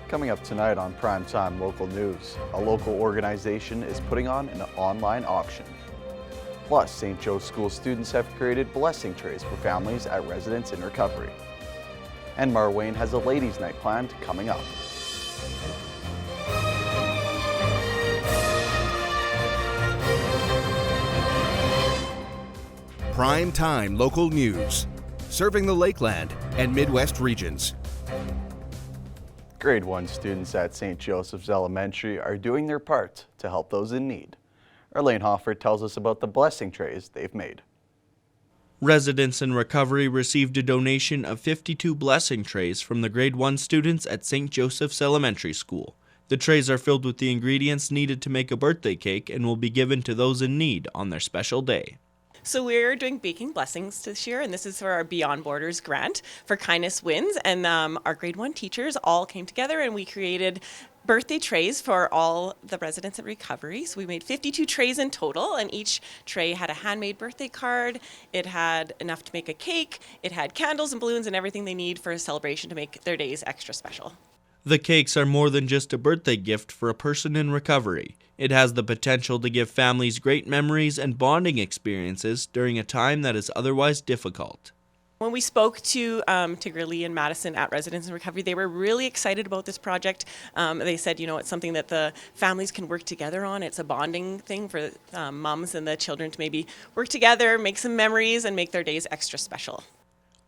Coming up tonight on Primetime Local News, a local organization is putting on an online auction. Plus, St. Joe's School students have created blessing trays for families at Residents in Recovery. And Marwayne has a ladies' night planned coming up. Primetime Local News, serving the Lakeland and Midwest regions. Grade 1 students at St. Joseph's Elementary are doing their part to help those in need. Arlene Hoffert tells us about the blessing trays they've made. Residents in Recovery received a donation of 52 blessing trays from the grade 1 students at St. Joseph's Elementary School. The trays are filled with the ingredients needed to make a birthday cake and will be given to those in need on their special day. So we're doing Baking Blessings this year, and this is for our Beyond Borders grant for Kindness Wins. And our grade 1 teachers all came together and we created birthday trays for all the residents at Recovery. So we made 52 trays in total, and each tray had a handmade birthday card. It had enough to make a cake. It had candles and balloons and everything they need for a celebration to make their days extra special. The cakes are more than just a birthday gift for a person in recovery. It has the potential to give families great memories and bonding experiences during a time that is otherwise difficult. When we spoke to Tiggerly and Madison at Residents in Recovery, they were really excited about this project. They said, it's something that the families can work together on. It's a bonding thing for moms and the children to maybe work together, make some memories, and make their days extra special.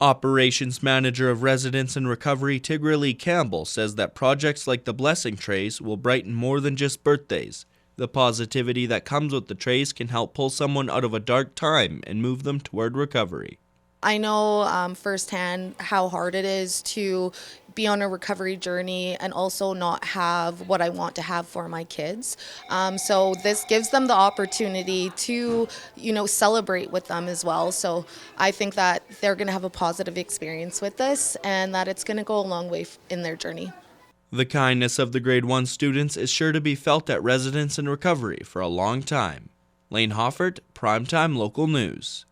Operations Manager of Residents in Recovery, Tiggerly Campbell, says that projects like the blessing trays will brighten more than just birthdays. The positivity that comes with the trays can help pull someone out of a dark time and move them toward recovery. I know firsthand how hard it is to be on a recovery journey and also not have what I want to have for my kids. So this gives them the opportunity to, celebrate with them as well. So I think that they're going to have a positive experience with this and that it's going to go a long way in their journey. The kindness of the grade 1 students is sure to be felt at Residents in Recovery for a long time. Lane Hoffert, Primetime Local News.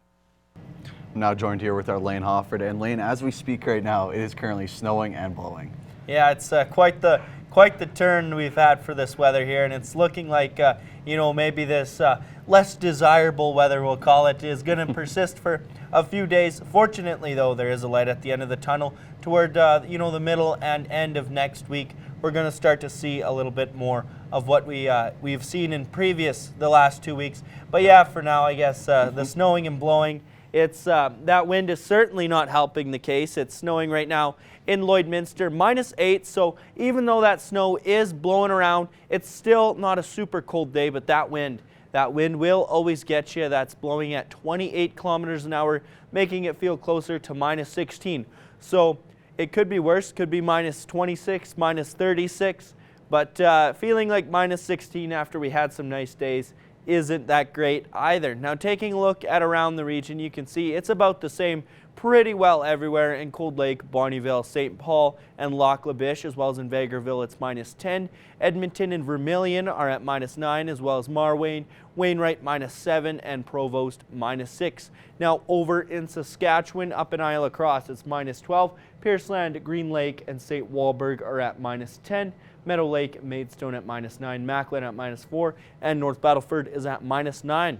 I'm now joined here with our Lane Hoffert. And Lane, as we speak right now, it is currently snowing and blowing. Yeah, it's quite the turn we've had for this weather here, and it's looking like maybe this less desirable weather, we'll call it, is going to persist for a few days. Fortunately, though, there is a light at the end of the tunnel toward the middle and end of next week. We're going to start to see a little bit more of what we've seen in the last 2 weeks. But yeah, for now, I guess the snowing and blowing. It's that wind is certainly not helping the case. It's snowing right now in Lloydminster, -8. So even though that snow is blowing around, it's still not a super cold day. But that wind will always get you. That's blowing at 28 kilometers an hour, making it feel closer to -16. So it could be worse. Could be -26, -36. But feeling like -16 after we had some nice days isn't that great either. Now, taking a look at around the region, you can see it's about the same pretty well everywhere in Cold Lake, Bonnyville, St. Paul, and Lac La Biche, as well as in Vegreville, it's -10. Edmonton and Vermilion are at -9, as well as Marwayne, Wainwright -7, and Provost -6. Now, over in Saskatchewan, up in Isle Cross, it's -12. Pierceland, Green Lake, and St. Walburg are at -10. Meadow Lake, Maidstone at -9, Macklin at -4, and North Battleford is at -9.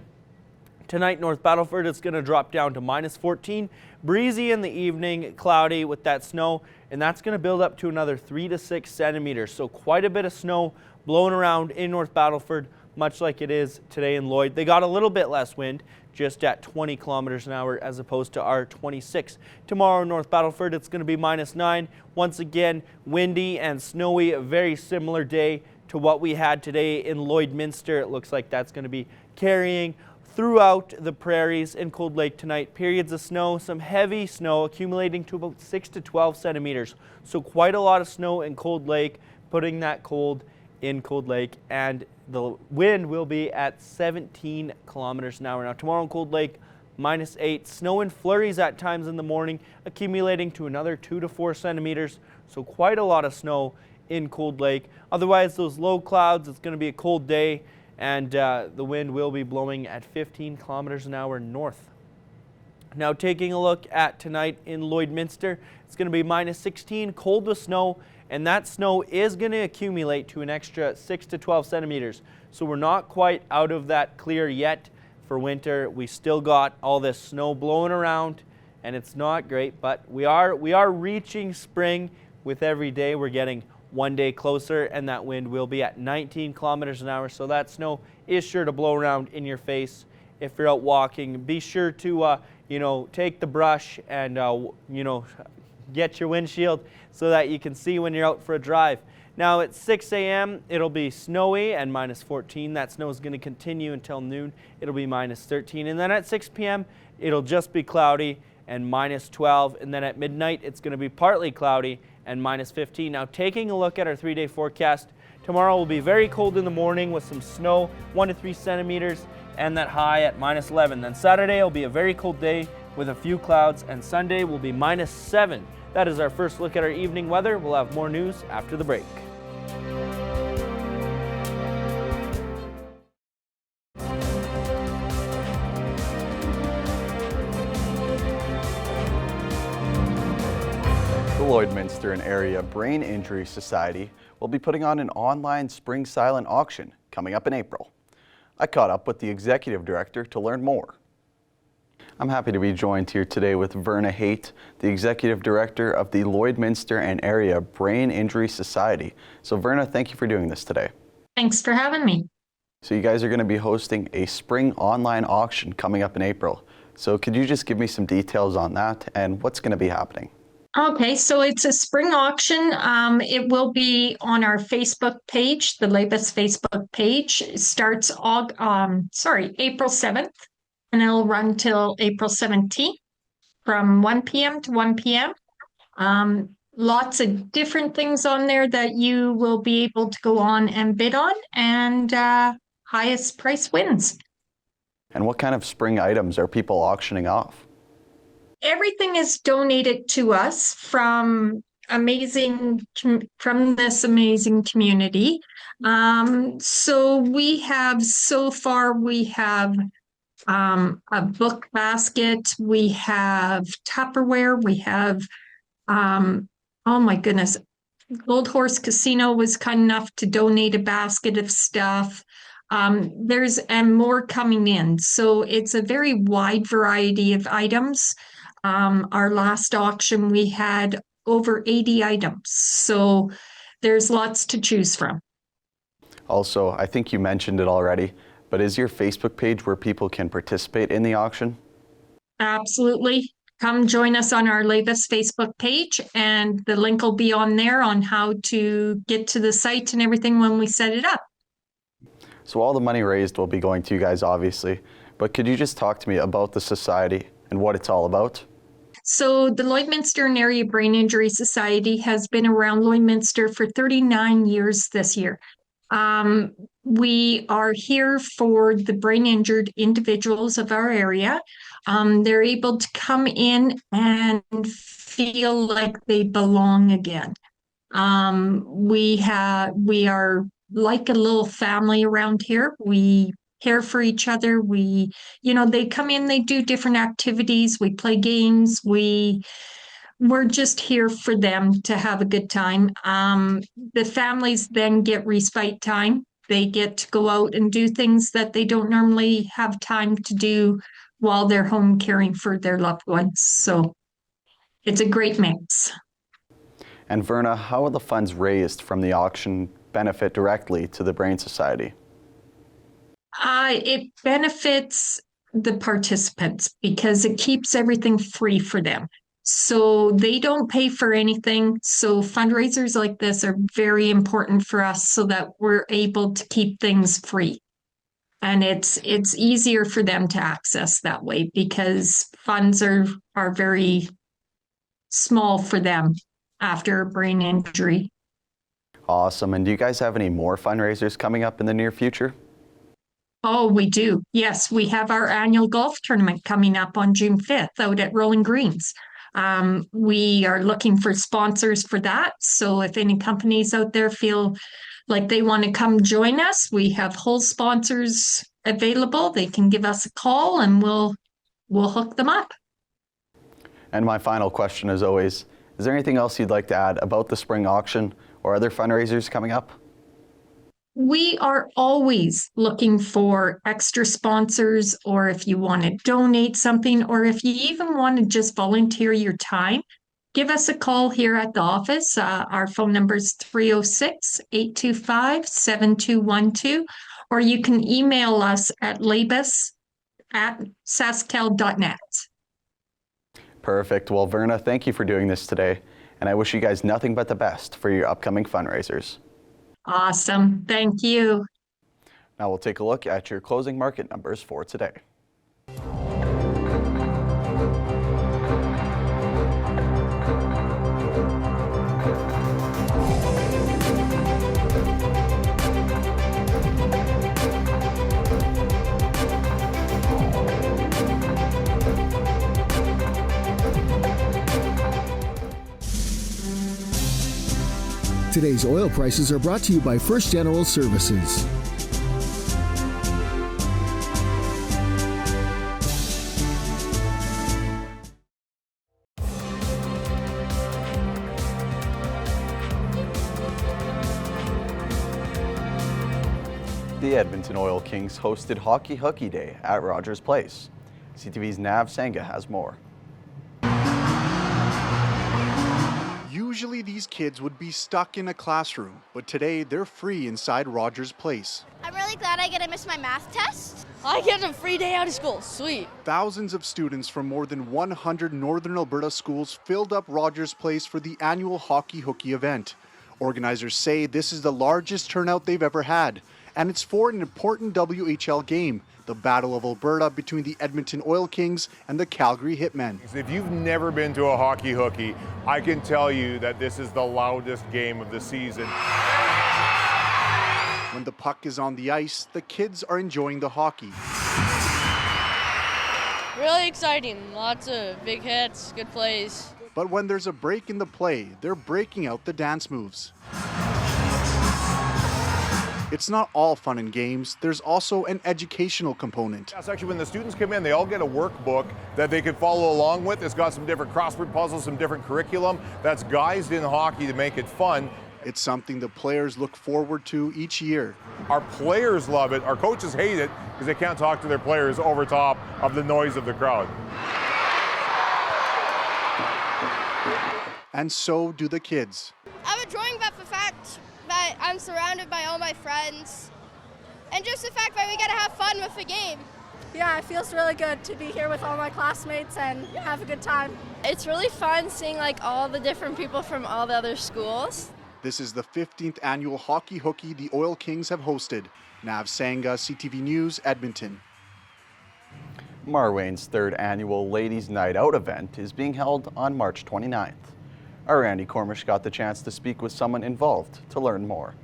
Tonight, North Battleford is going to drop down to -14. Breezy in the evening, cloudy with that snow, and that's going to build up to another 3 to 6 centimeters. So quite a bit of snow blowing around in North Battleford, much like it is today in Lloyd. They got a little bit less wind, just at 20 kilometers an hour as opposed to our 26. Tomorrow in North Battleford, it's going to be -9. Once again, windy and snowy, a very similar day to what we had today in Lloydminster. It looks like that's going to be carrying throughout the prairies in Cold Lake tonight. Periods of snow, some heavy snow accumulating to about 6 to 12 centimeters. So quite a lot of snow in Cold Lake, putting that cold in Cold Lake, and the wind will be at 17 kilometers an hour. Now tomorrow in Cold Lake, -8. Snow and flurries at times in the morning, accumulating to another 2 to 4 centimeters. So quite a lot of snow in Cold Lake. Otherwise, those low clouds, it's going to be a cold day, and the wind will be blowing at 15 kilometers an hour north. Now taking a look at tonight in Lloydminster, it's going to be -16, cold with snow, and that snow is going to accumulate to an extra 6 to 12 centimeters. So we're not quite out of that clear yet for winter. We still got all this snow blowing around, and it's not great, but we are reaching spring with every day. We're getting one day closer, and that wind will be at 19 kilometers an hour. So that snow is sure to blow around in your face if you're out walking. Be sure to take the brush and get your windshield so that you can see when you're out for a drive. Now at 6 a.m. it'll be snowy and minus 14. That snow is going to continue until noon. It'll be minus 13. And then at 6 p.m. it'll just be cloudy and minus 12. And then at midnight it's going to be partly cloudy and minus 15. Now taking a look at our 3-day forecast, tomorrow will be very cold in the morning with some snow, 1 to 3 centimeters, and that high at minus 11. Then Saturday will be a very cold day with a few clouds, and Sunday will be minus 7. That is our first look at our evening weather. We'll have more news after the break. The Lloydminster and Area Brain Injury Society will be putting on an online spring silent auction coming up in April. I caught up with the executive director to learn more. I'm happy to be joined here today with Verna Haight, the executive director of the Lloydminster and Area Brain Injury Society. So Verna, thank you for doing this today. Thanks for having me. So you guys are going to be hosting a spring online auction coming up in April. So could you just give me some details on that and what's going to be happening? Okay, so it's a spring auction. It will be on our Facebook page, the Labus Facebook page. It starts April 7th, and it'll run till April 17th from 1 p.m. to 1 p.m. Lots of different things on there that you will be able to go on and bid on, and highest price wins. And what kind of spring items are people auctioning off? Everything is donated to us from this amazing community. So we have a book basket, we have Tupperware, we have oh my goodness, Gold Horse Casino was kind enough to donate a basket of stuff. There's more coming in, so it's a very wide variety of items. Our last auction, we had over 80 items, so there's lots to choose from. Also, I think you mentioned it already, but is your Facebook page where people can participate in the auction? Absolutely. Come join us on our Labus Facebook page, and the link will be on there on how to get to the site and everything when we set it up. So all the money raised will be going to you guys, obviously, but could you just talk to me about the society and what it's all about? So the Lloydminster and Area Brain Injury Society has been around Lloydminster for 39 years this year. We are here for the brain injured individuals of our area. They're able to come in and feel like they belong again. We are like a little family around here. We care for each other. They come in, they do different activities. We play games. We're just here for them to have a good time. The families then get respite time. They get to go out and do things that they don't normally have time to do while they're home caring for their loved ones. So it's a great mix. And Verna, how will the funds raised from the auction benefit directly to the Brain Society? It benefits the participants because it keeps everything free for them. So they don't pay for anything. So fundraisers like this are very important for us so that we're able to keep things free. And it's easier for them to access that way because funds are very small for them after a brain injury. Awesome. And do you guys have any more fundraisers coming up in the near future? Oh, we do. Yes, we have our annual golf tournament coming up on June 5th out at Rolling Greens. We are looking for sponsors for that. So if any companies out there feel like they want to come join us, we have whole sponsors available. They can give us a call and we'll hook them up. And my final question, as always, Is there anything else you'd like to add about the spring auction or other fundraisers coming up? We are always looking for extra sponsors, or if you want to donate something, or if you even want to just volunteer your time, give us a call here at the office. Our phone number is 306-825-7212, or you can email us at labus@sasktel.net. Perfect. Well, Verna, thank you for doing this today, and I wish you guys nothing but the best for your upcoming fundraisers. Awesome. Thank you. Now we'll take a look at your closing market numbers for today. Today's oil prices are brought to you by First General Services. The Edmonton Oil Kings hosted Hockey Hooky Day at Rogers Place. CTV's Nav Sangha has more. Usually these kids would be stuck in a classroom, but today they're free inside Rogers Place. I'm really glad I get to miss my math test. I get a free day out of school. Sweet. Thousands of students from more than 100 Northern Alberta schools filled up Rogers Place for the annual Hockey Hooky event. Organizers say this is the largest turnout they've ever had, and it's for an important WHL game, the Battle of Alberta between the Edmonton Oil Kings and the Calgary Hitmen. If you've never been to a hockey hooky, I can tell you that this is the loudest game of the season. When the puck is on the ice, the kids are enjoying the hockey. Really exciting. Lots of big hits, good plays. But when there's a break in the play, they're breaking out the dance moves. It's not all fun and games. There's also an educational component. That's actually when the students come in, they all get a workbook that they can follow along with. It's got some different crossword puzzles, some different curriculum that's guised in hockey to make it fun. It's something the players look forward to each year. Our players love it. Our coaches hate it because they can't talk to their players over top of the noise of the crowd. And so do the kids. I'm enjoying the fact that I'm surrounded by all my friends, and just the fact that we get to have fun with the game. Yeah, it feels really good to be here with all my classmates and have a good time. It's really fun seeing like all the different people from all the other schools. This is the 15th annual Hockey Hooky the Oil Kings have hosted. Nav Sangha, CTV News, Edmonton. Marwayne's third annual Ladies' Night Out event is being held on March 29th. Our Randy Cormish got the chance to speak with someone involved to learn more.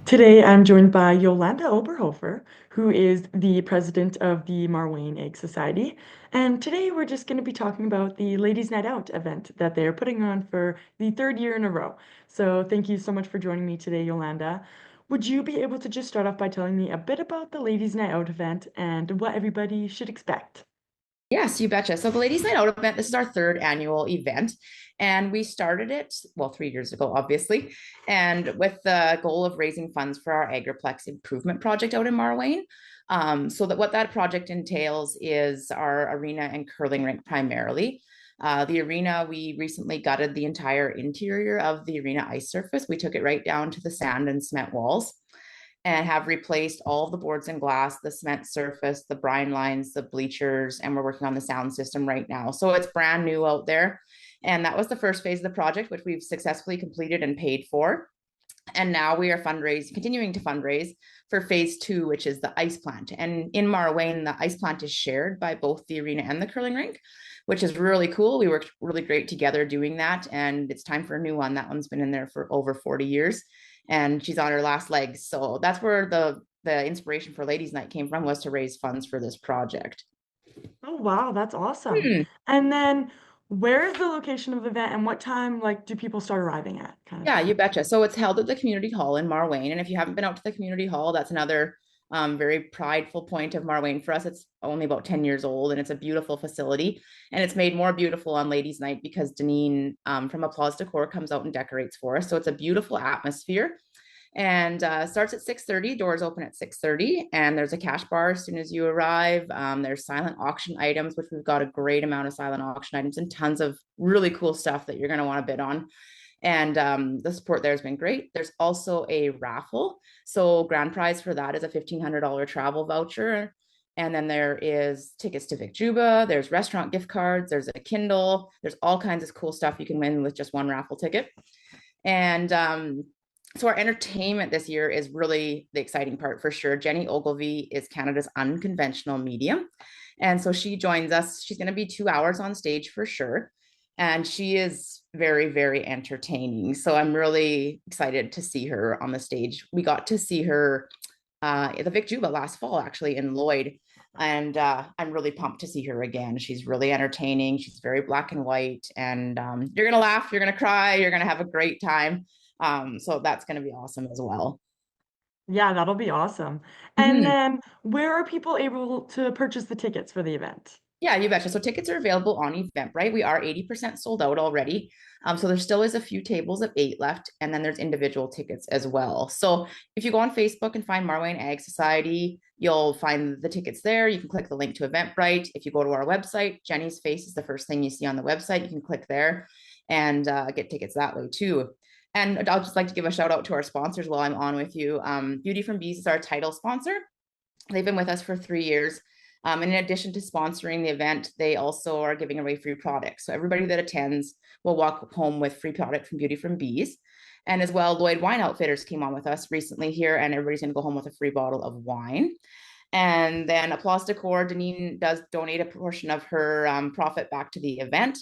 Today, I'm joined by Yolanda Oberhofer, who is the president of the Marwayne Egg Society. And today, we're just going to be talking about the Ladies' Night Out event that they're putting on for the third year in a row. So thank you so much for joining me today, Yolanda. Would you be able to just start off by telling me a bit about the Ladies' Night Out event and what everybody should expect? Yes, you betcha. So the Ladies' Night Out event, this is our third annual event. And we started it, 3 years ago, obviously, and with the goal of raising funds for our Agriplex improvement project out in Marwayne. So that what that project entails is our arena and curling rink primarily. The arena, we recently gutted the entire interior of the arena ice surface. We took it right down to the sand and cement walls and have replaced all of the boards and glass, the cement surface, the brine lines, the bleachers, and we're working on the sound system right now. So it's brand new out there. And that was the first phase of the project, which we've successfully completed and paid for. And now we are continuing to fundraise for phase 2, which is the ice plant. And in Marwayne, the ice plant is shared by both the arena and the curling rink, which is really cool. We worked really great together doing that. And it's time for a new one. That one's been in there for over 40 years. And she's on her last legs. So that's where the inspiration for Ladies' Night came from, was to raise funds for this project. Oh, wow, that's awesome. And then where is the location of the event and what time do people start arriving at? Yeah, you betcha. So it's held at the community hall in Marwayne. And if you haven't been out to the community hall, that's another Very prideful point of Marwayne for us. It's only about 10 years old and it's a beautiful facility. And it's made more beautiful on Ladies Night because Deneen from Applause Decor comes out and decorates for us. So it's a beautiful atmosphere. And starts at 6:30. Doors open at 6:30, and there's a cash bar as soon as you arrive. There's silent auction items, which we've got a great amount of silent auction items and tons of really cool stuff that you're going to want to bid on. And the support there has been great. There's also a raffle. So grand prize for that is a $1,500 travel voucher. And then there is tickets to Vic Juba. There's restaurant gift cards. There's a Kindle. There's all kinds of cool stuff you can win with just one raffle ticket. And so our entertainment this year is really the exciting part for sure. Jenny Ogilvie is Canada's unconventional medium. And so she joins us. She's going to be 2 hours on stage for sure. And she is very, very entertaining. So I'm really excited to see her on the stage. We got to see her at the Vic Juba last fall, actually, in Lloyd. And I'm really pumped to see her again. She's really entertaining. She's very black and white. And you're going to laugh, you're going to cry, you're going to have a great time. So that's going to be awesome as well. Yeah, that'll be awesome. And then where are people able to purchase the tickets for the event? Yeah, you betcha. So tickets are available on Eventbrite. We are 80% sold out already. So there still is a few tables of 8 left, and then there's individual tickets as well. So if you go on Facebook and find Marwayne Ag Society, you'll find the tickets there. You can click the link to Eventbrite. If you go to our website, Jenny's face is the first thing you see on the website. You can click there and get tickets that way too. And I'll just like to give a shout out to our sponsors while I'm on with you. Beauty from Bees is our title sponsor. They've been with us for 3 years. And in addition to sponsoring the event, they also are giving away free products. So everybody that attends will walk home with free product from Beauty from Bees. And as well, Lloyd Wine Outfitters came on with us recently here, and everybody's going to go home with a free bottle of wine. And then Applause Decor, Deneen does donate a portion of her profit back to the event.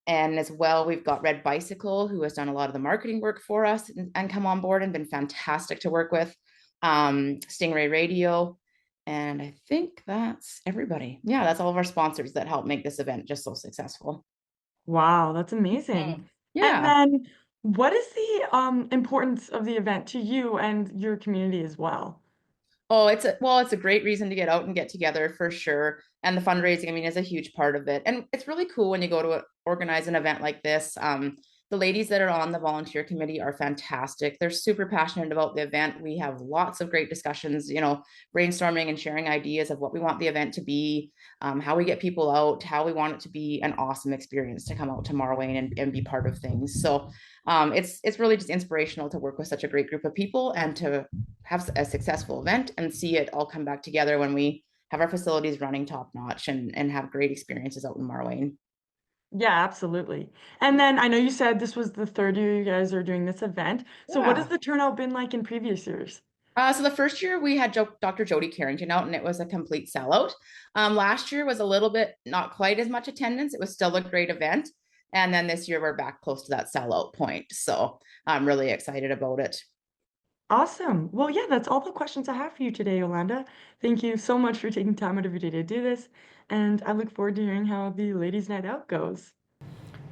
And as well, we've got Red Bicycle, who has done a lot of the marketing work for us and come on board and been fantastic to work with. Stingray Radio. And I think that's everybody. Yeah, that's all of our sponsors that help make this event just so successful. Wow, that's amazing. Yeah. And then what is the importance of the event to you and your community as well? Oh, it's a great reason to get out and get together for sure. And the fundraising, I mean, is a huge part of it. And it's really cool when you go to organize an event like this. The ladies that are on the volunteer committee are fantastic. They're super passionate about the event. We have lots of great discussions, brainstorming and sharing ideas of what we want the event to be, how we get people out, how we want it to be an awesome experience to come out to Marwayne and be part of things. So it's really just inspirational to work with such a great group of people and to have a successful event and see it all come back together when we have our facilities running top notch and have great experiences out in Marwayne. Yeah, absolutely. And then I know you said this was the 3rd year you guys are doing this event. So what has the turnout been like in previous years? So the first year we had Dr. Jody Carrington out, and it was a complete sellout. Last year was a little bit, not quite as much attendance. It was still a great event. And then this year we're back close to that sellout point. So I'm really excited about it. Awesome. Well, yeah, that's all the questions I have for you today, Yolanda. Thank you so much for taking time out of your day to do this. And I look forward to hearing how the Ladies' Night Out goes.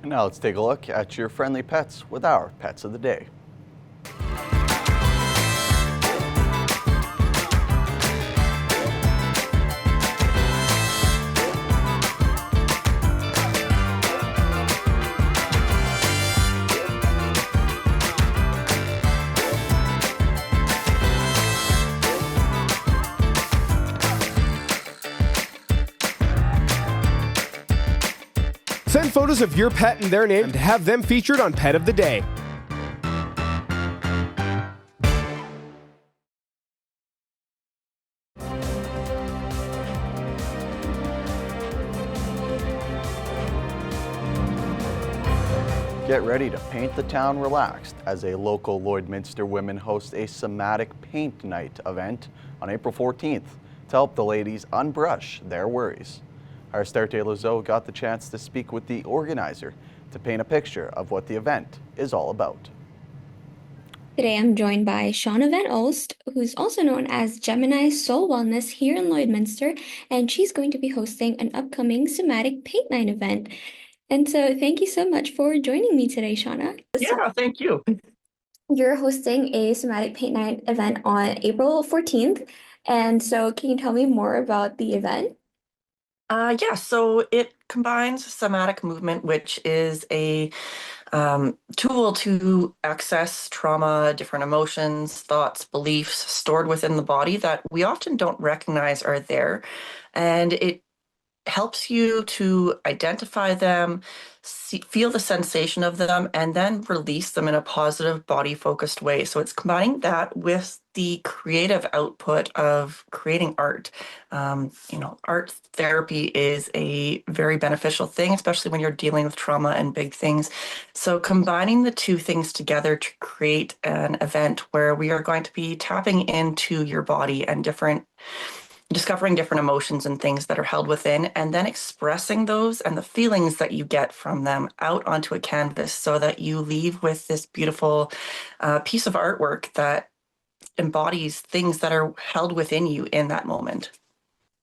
And now let's take a look at your friendly pets with our Pets of the Day. Send photos of your pet and their name and have them featured on Pet of the Day. Get ready to paint the town relaxed as a local Lloydminster women host a somatic paint night event on April 14th to help the ladies unbrush their worries. Our Astarte Lazo got the chance to speak with the organizer to paint a picture of what the event is all about. Today I'm joined by Shauna Van Olst, who's also known as Gemini Soul Wellness here in Lloydminster, and she's going to be hosting an upcoming somatic paint night event. And so thank you so much for joining me today, Shauna. Yeah, thank you. You're hosting a somatic paint night event on April 14th. And so, can you tell me more about the event? Yeah, so it combines somatic movement, which is a tool to access trauma, different emotions, thoughts, beliefs stored within the body that we often don't recognize are there. And it helps you to identify them, feel the sensation of them, and then release them in a positive body focused way. So it's combining that with the creative output of creating art. Art therapy is a very beneficial thing, especially when you're dealing with trauma and big things. So combining the two things together to create an event where we are going to be tapping into your body and discovering different emotions and things that are held within, and then expressing those and the feelings that you get from them out onto a canvas so that you leave with this beautiful piece of artwork that embodies things that are held within you in that moment.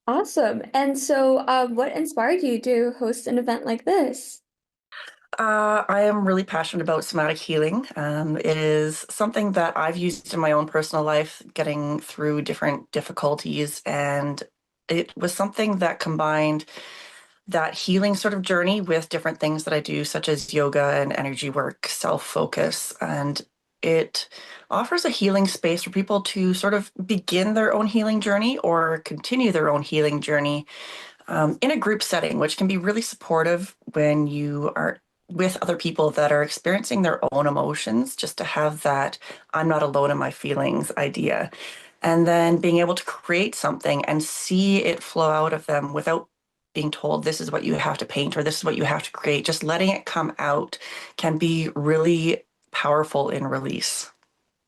Awesome. And so, what inspired you to host an event like this? I am really passionate about somatic healing. It is something that I've used in my own personal life, getting through different difficulties. And it was something that combined that healing sort of journey with different things that I do, such as yoga and energy work, self-focus. And it offers a healing space for people to sort of begin their own healing journey or continue their own healing journey in a group setting, which can be really supportive when you are with other people that are experiencing their own emotions, just to have that I'm not alone in my feelings idea. And then being able to create something and see it flow out of them without being told this is what you have to paint or this is what you have to create. Just letting it come out can be really powerful in release.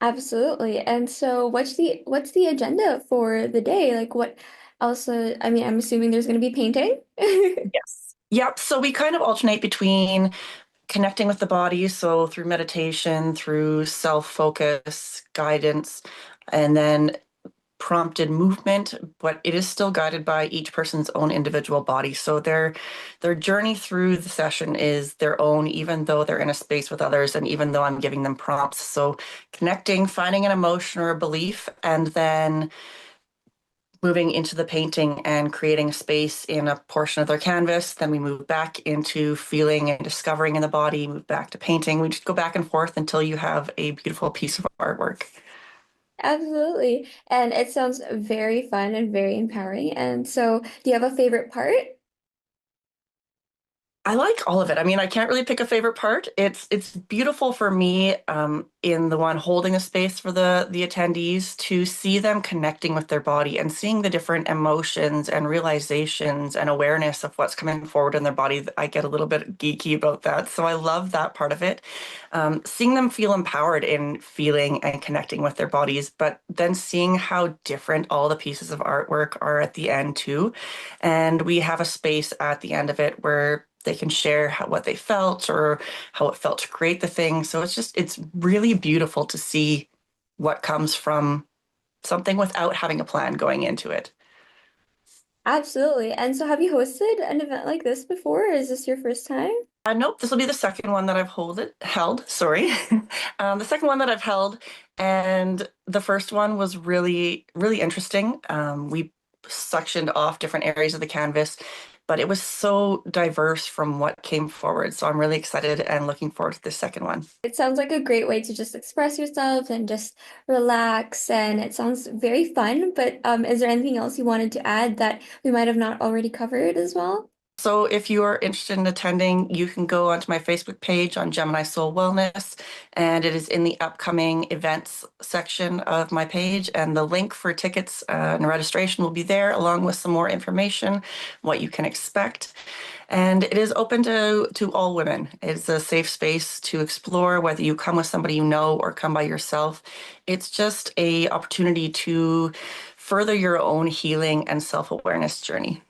Absolutely. And so, what's the agenda for the day? Like, what also? I mean, I'm assuming there's going to be painting. Yes. Yep. So we kind of alternate between connecting with the body, so through meditation, through self-focus, guidance, and then prompted movement, but it is still guided by each person's own individual body. So their journey through the session is their own, even though they're in a space with others and even though I'm giving them prompts. So connecting, finding an emotion or a belief, and then moving into the painting and creating space in a portion of their canvas. Then we move back into feeling and discovering in the body, move back to painting. We just go back and forth until you have a beautiful piece of artwork. Absolutely. And it sounds very fun and very empowering. And so, do you have a favorite part? I like all of it. I mean, I can't really pick a favorite part. It's beautiful for me in the one holding the space for the attendees to see them connecting with their body and seeing the different emotions and realizations and awareness of what's coming forward in their body. I get a little bit geeky about that, so I love that part of it. Seeing them feel empowered in feeling and connecting with their bodies, but then seeing how different all the pieces of artwork are at the end too. And we have a space at the end of it where they can share what they felt or how it felt to create the thing. So it's really beautiful to see what comes from something without having a plan going into it. Absolutely. And so, have you hosted an event like this before, or is this your first time? Nope, this will be the second one that I've held. Sorry, the second one that I've held, and the first one was really, really interesting. We sectioned off different areas of the canvas, but it was so diverse from what came forward. So I'm really excited and looking forward to the second one. It sounds like a great way to just express yourself and just relax, and it sounds very fun. But is there anything else you wanted to add that we might have not already covered as well? So if you are interested in attending, you can go onto my Facebook page on Gemini Soul Wellness, and it is in the upcoming events section of my page. And the link for tickets and registration will be there, along with some more information, what you can expect. And it is open to all women. It's a safe space to explore, whether you come with somebody you know or come by yourself. It's just an opportunity to further your own healing and self-awareness journey.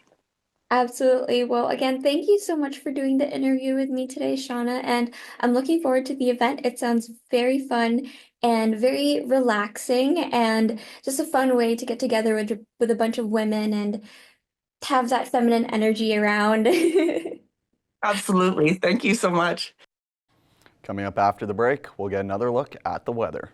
Absolutely. Well, again, thank you so much for doing the interview with me today, Shauna, and I'm looking forward to the event. It sounds very fun and very relaxing and just a fun way to get together with a bunch of women and have that feminine energy around. Absolutely. Thank you so much. Coming up after the break, we'll get another look at the weather.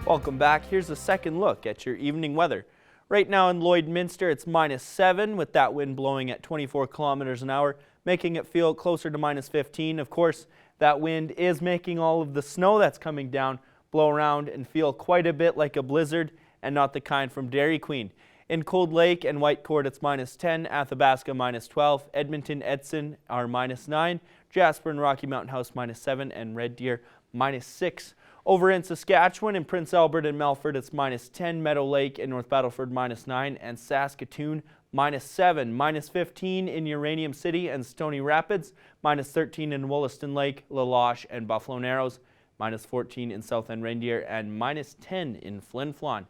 Welcome back. Here's a second look at your evening weather. Right now in Lloydminster, it's -7 with that wind blowing at 24 kilometers an hour, making it feel closer to -15. Of course, that wind is making all of the snow that's coming down blow around and feel quite a bit like a blizzard, and not the kind from Dairy Queen. In Cold Lake and Whitecourt, it's -10, Athabasca -12, Edmonton, Edson are -9, Jasper and Rocky Mountain House -7, and Red Deer -6. Over in Saskatchewan, in Prince Albert and Melfort, it's -10, Meadow Lake and North Battleford -9, and Saskatoon -7, -15 in Uranium City and Stony Rapids, -13 in Wollaston Lake, La Loche and Buffalo Narrows, -14 in South End Reindeer, and -10 in Flin Flon.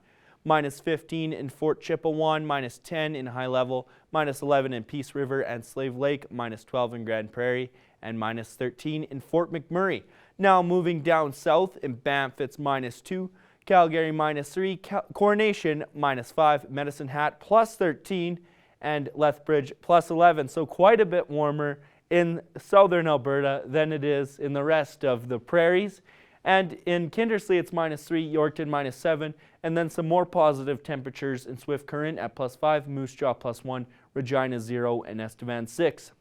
-15 in Fort Chipewyan, -10 in High Level, -11 in Peace River and Slave Lake, -12 in Grand Prairie, and -13 in Fort McMurray. Now moving down south, in Banff it's -2, Calgary -3, Coronation -5, Medicine Hat +13, and Lethbridge +11. So quite a bit warmer in southern Alberta than it is in the rest of the prairies. And in Kindersley it's -3, Yorkton -7, and then some more positive temperatures in Swift Current at +5, Moose Jaw +1, Regina 0, and Estevan 6.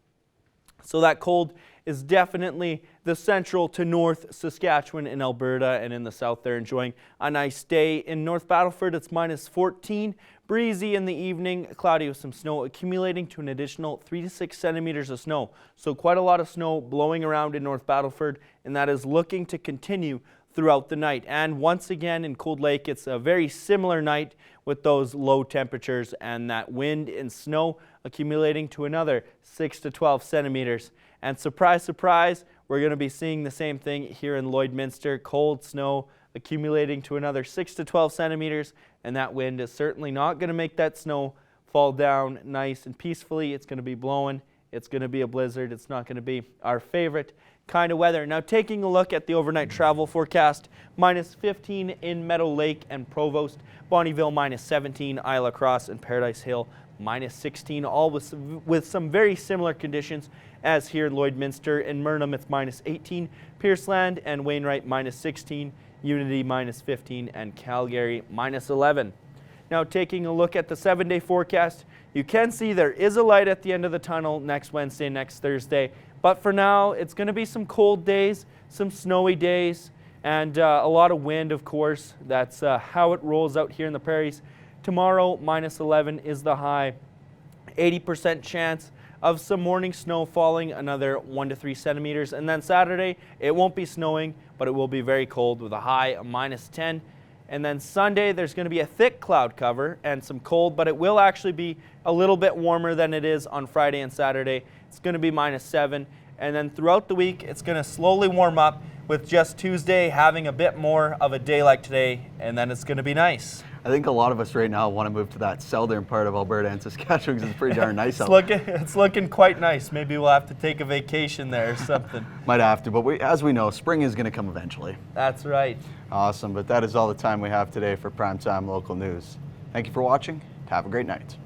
So that cold is definitely the central to North Saskatchewan in Alberta, and in the south they're enjoying a nice day. In North Battleford it's -14, breezy in the evening, cloudy with some snow accumulating to an additional 3 to 6 centimeters of snow. So quite a lot of snow blowing around in North Battleford, and that is looking to continue throughout the night. And once again in Cold Lake, it's a very similar night with those low temperatures and that wind and snow accumulating to another 6 to 12 centimeters. And surprise, surprise, we're going to be seeing the same thing here in Lloydminster. Cold snow accumulating to another 6 to 12 centimeters, and that wind is certainly not going to make that snow fall down nice and peacefully. It's going to be blowing. It's going to be a blizzard. It's not going to be our favorite kind of weather. Now taking a look at the overnight travel forecast, -15 in Meadow Lake and Provost, Bonnyville -17, Isla Cross and Paradise Hill -16, all with some very similar conditions as here in Lloydminster. In Murnum it's -18, Pierceland and Wainwright -16, Unity -15, and Calgary -11. Now taking a look at the 7-day forecast, you can see there is a light at the end of the tunnel next Wednesday, next Thursday. But for now, it's going to be some cold days, some snowy days, and a lot of wind, of course. That's how it rolls out here in the prairies. Tomorrow, -11 is the high. 80% chance of some morning snow falling, another 1 to 3 centimeters. And then Saturday, it won't be snowing, but it will be very cold with a high of -10. And then Sunday, there's going to be a thick cloud cover and some cold, but it will actually be a little bit warmer than it is on Friday and Saturday. It's going to be -7. And then throughout the week, it's going to slowly warm up, with just Tuesday having a bit more of a day like today, and then it's going to be nice. I think a lot of us right now want to move to that southern part of Alberta and Saskatchewan because it's pretty darn nice out there. It's looking quite nice. Maybe we'll have to take a vacation there or something. Might have to, but as we know, spring is going to come eventually. That's right. Awesome, but that is all the time we have today for Primetime Local News. Thank you for watching. Have a great night.